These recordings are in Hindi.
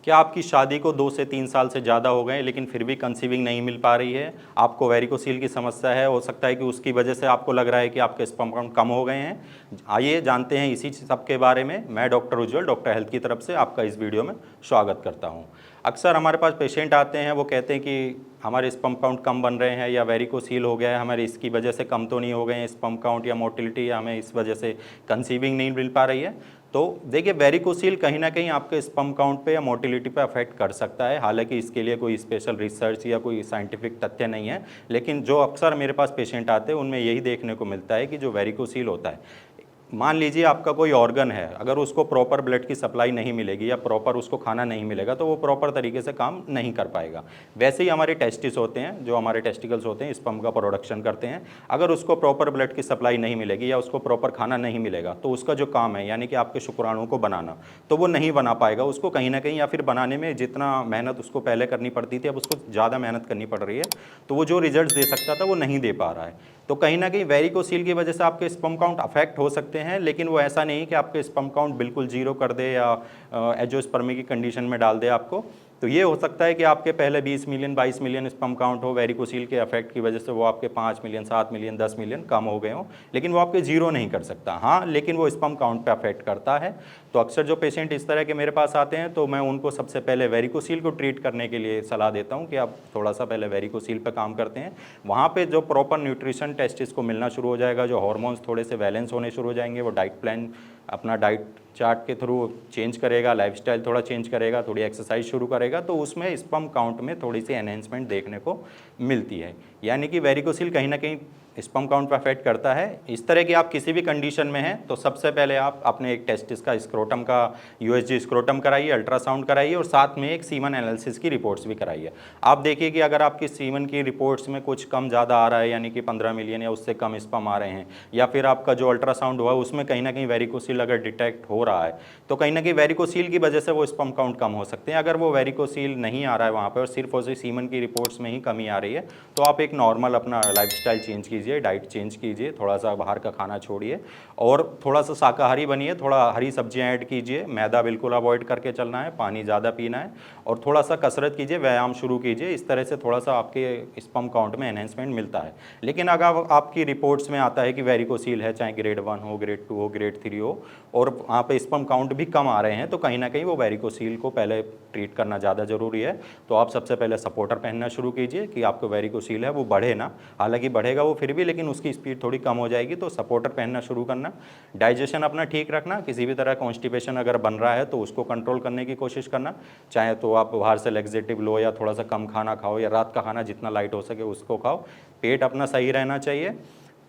क्या आपकी शादी को 2 से 3 साल से ज़्यादा हो गए लेकिन फिर भी कंसीविंग नहीं मिल पा रही है? आपको वेरिकोसील की समस्या है, हो सकता है कि उसकी वजह से आपको लग रहा है कि आपके स्पर्म काउंट कम हो गए हैं। आइए जानते हैं इसी सब के बारे में। मैं डॉक्टर उज्ज्वल, डॉक्टर हेल्थ की तरफ से आपका इस वीडियो में स्वागत करता हूँ। अक्सर हमारे पास पेशेंट आते हैं, वो कहते हैं कि हमारे स्पर्म काउंट कम बन रहे हैं या वेरिकोसील हो गया है, हमारे इसकी वजह से कम तो नहीं हो गए हैं स्पर्म काउंट या मोटिलिटी, या हमें इस वजह से कंसीविंग नहीं मिल पा रही है। तो देखिए, वेरिकोसील कहीं ना कहीं आपके स्पर्म काउंट पे या मोटिलिटी पे अफेक्ट कर सकता है। हालांकि इसके लिए कोई स्पेशल रिसर्च या कोई साइंटिफिक तथ्य नहीं है, लेकिन जो अक्सर मेरे पास पेशेंट आते हैं उनमें यही देखने को मिलता है कि जो वेरिकोसील होता है, मान लीजिए आपका कोई ऑर्गन है, अगर उसको प्रॉपर ब्लड की सप्लाई नहीं मिलेगी या प्रॉपर उसको खाना नहीं मिलेगा तो वो प्रॉपर तरीके से काम नहीं कर पाएगा। वैसे ही हमारे टेस्टिस होते हैं, जो हमारे टेस्टिकल्स होते हैं, स्पर्म का प्रोडक्शन करते हैं। अगर उसको प्रॉपर ब्लड की सप्लाई नहीं मिलेगी या उसको प्रॉपर खाना नहीं मिलेगा तो उसका जो काम है, यानी कि आपके शुक्राणुओं को बनाना, तो वो नहीं बना पाएगा। उसको कहीं ना कहीं, या फिर बनाने में जितना मेहनत उसको पहले करनी पड़ती थी, अब उसको ज़्यादा मेहनत करनी पड़ रही है, तो वो जो रिजल्ट दे सकता था वो नहीं दे पा रहा है। तो कहीं ना कहीं वेरिकोसील की वजह से आपके स्पर्म काउंट अफेक्ट हो सकते हैं, लेकिन वो ऐसा नहीं कि आपके स्पर्म काउंट बिल्कुल जीरो कर दे या एंजियोस्पर्मी की कंडीशन में डाल दे आपको। तो ये हो सकता है कि आपके पहले 20 मिलियन 22 मिलियन स्पर्म काउंट हो, वेरिकोसील के अफेक्ट की वजह से वो आपके 5 मिलियन 7 मिलियन 10 मिलियन कम हो गए हों, लेकिन वो आपके जीरो नहीं कर सकता। हाँ, लेकिन वो स्पर्म काउंट पे अफेक्ट करता है। तो अक्सर जो पेशेंट इस तरह के मेरे पास आते हैं, तो मैं उनको सबसे पहले वेरिकोसील को ट्रीट करने के लिए सलाह देता हूँ कि आप थोड़ा सा पहले वेरिकोसील पे काम करते हैं। वहाँ पे जो प्रॉपर न्यूट्रिशन टेस्टिस को मिलना शुरू हो जाएगा, जो हार्मोन्स थोड़े से बैलेंस होने शुरू हो जाएंगे, वो डाइट प्लान अपना डाइट चार्ट के थ्रू चेंज करेगा, लाइफस्टाइल थोड़ा चेंज करेगा, थोड़ी एक्सरसाइज शुरू करेगा, तो उसमें स्पर्म काउंट में थोड़ी सी एनहेंसमेंट देखने को मिलती है। यानी कि वेरिकोसील कहीं ना कहीं स्पर्म काउंट पर अफेक्ट करता है। इस तरह की आप किसी भी कंडीशन में हैं तो सबसे पहले आप अपने एक टेस्टिस का स्क्रोटम का यूएसजी स्क्रोटम कराइए, अल्ट्रासाउंड कराइए, और साथ में एक सीमन एनालिसिस की रिपोर्ट्स भी कराइए। आप देखिए कि अगर आपकी सीमन की रिपोर्ट्स में कुछ कम ज़्यादा आ रहा है, यानी कि 15 मिलियन या उससे कम स्पर्म आ रहे हैं, या फिर आपका जो अल्ट्रासाउंड हुआ उसमें कहीं ना कहीं वेरिकोसील अगर डिटेक्ट हो रहा है, तो कहीं ना कहीं वेरिकोसील की वजह से वो स्पर्म काउंट कम हो सकते हैं। अगर वो वेरिकोसील नहीं आ रहा है वहाँ पर और सिर्फ और सिर्फ सीमन की रिपोर्ट्स में ही कमी आ रही है, तो आप एक नॉर्मल अपना लाइफस्टाइल चेंज कीजिए, डाइट चेंज कीजिए, थोड़ा सा बाहर का खाना छोड़िए और थोड़ा सा शाकाहारी बनिए, थोड़ा हरी सब्जियां ऐड कीजिए, मैदा बिल्कुल अवॉइड करके चलना है, पानी ज़्यादा पीना है, और थोड़ा सा कसरत कीजिए, व्यायाम शुरू कीजिए। इस तरह से थोड़ा सा आपके स्पर्म काउंट में एनहेंसमेंट मिलता है। लेकिन अगर आपकी रिपोर्ट्स में आता है कि वेरिकोसील है, चाहे ग्रेड 1 हो, ग्रेड 2 हो, ग्रेड 3 हो, और वहाँ पे स्पर्म काउंट भी कम आ रहे हैं, तो कहीं ना कहीं वो वेरिकोसील को पहले ट्रीट करना ज़्यादा ज़रूरी है। तो आप सबसे पहले सपोर्टर पहनना शुरू कीजिए कि आपको वेरिकोसील है वो बढ़े ना, हालांकि बढ़ेगा वो फिर भी, लेकिन उसकी स्पीड थोड़ी कम हो जाएगी। तो सपोर्टर पहनना शुरू करना, डाइजेशन अपना ठीक रखना, किसी भी तरह कॉन्स्टिपेशन अगर बन रहा है तो उसको कंट्रोल करने की कोशिश करना। चाहे तो आप बाहर से लेक्सेटिव लो या थोड़ा सा कम खाना खाओ, या रात का खाना जितना लाइट हो सके उसको खाओ। पेट अपना सही रहना चाहिए।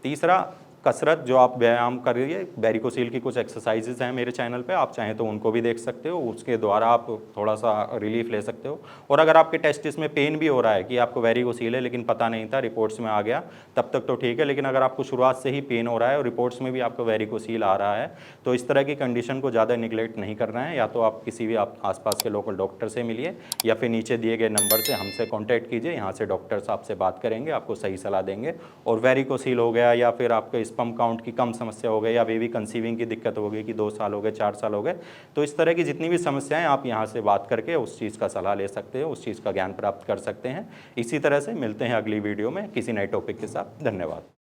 तीसरा, कसरत, जो आप व्यायाम करिए। वेरिकोसील की कुछ एक्सरसाइजेज हैं मेरे चैनल पे, आप चाहें तो उनको भी देख सकते हो, उसके द्वारा आप थोड़ा सा रिलीफ ले सकते हो। और अगर आपके टेस्टिस में पेन भी हो रहा है कि आपको वेरिकोसील है लेकिन पता नहीं था, रिपोर्ट्स में आ गया, तब तक तो ठीक है। लेकिन अगर आपको शुरुआत से ही पेन हो रहा है और रिपोर्ट्स में भी आपको वेरिकोसील आ रहा है, तो इस तरह की कंडीशन को ज़्यादा निगलेक्ट नहीं करना है। या तो आप किसी भी आप आसपास के लोकल डॉक्टर से मिलिए, या फिर नीचे दिए गए नंबर से हमसे कॉन्टैक्ट कीजिए। यहाँ से डॉक्टर्स आपसे बात करेंगे, आपको सही सलाह देंगे। और वेरिकोसील हो गया, या फिर आपके स्पर्म काउंट की कम समस्या हो गई, या बेबी कंसीविंग की दिक्कत हो गई कि 2 साल हो गए, 4 साल हो गए, तो इस तरह की जितनी भी समस्याएं, आप यहाँ से बात करके उस चीज़ का सलाह ले सकते हो, उस चीज़ का ज्ञान प्राप्त कर सकते हैं। इसी तरह से मिलते हैं अगली वीडियो में किसी नए टॉपिक के साथ। धन्यवाद।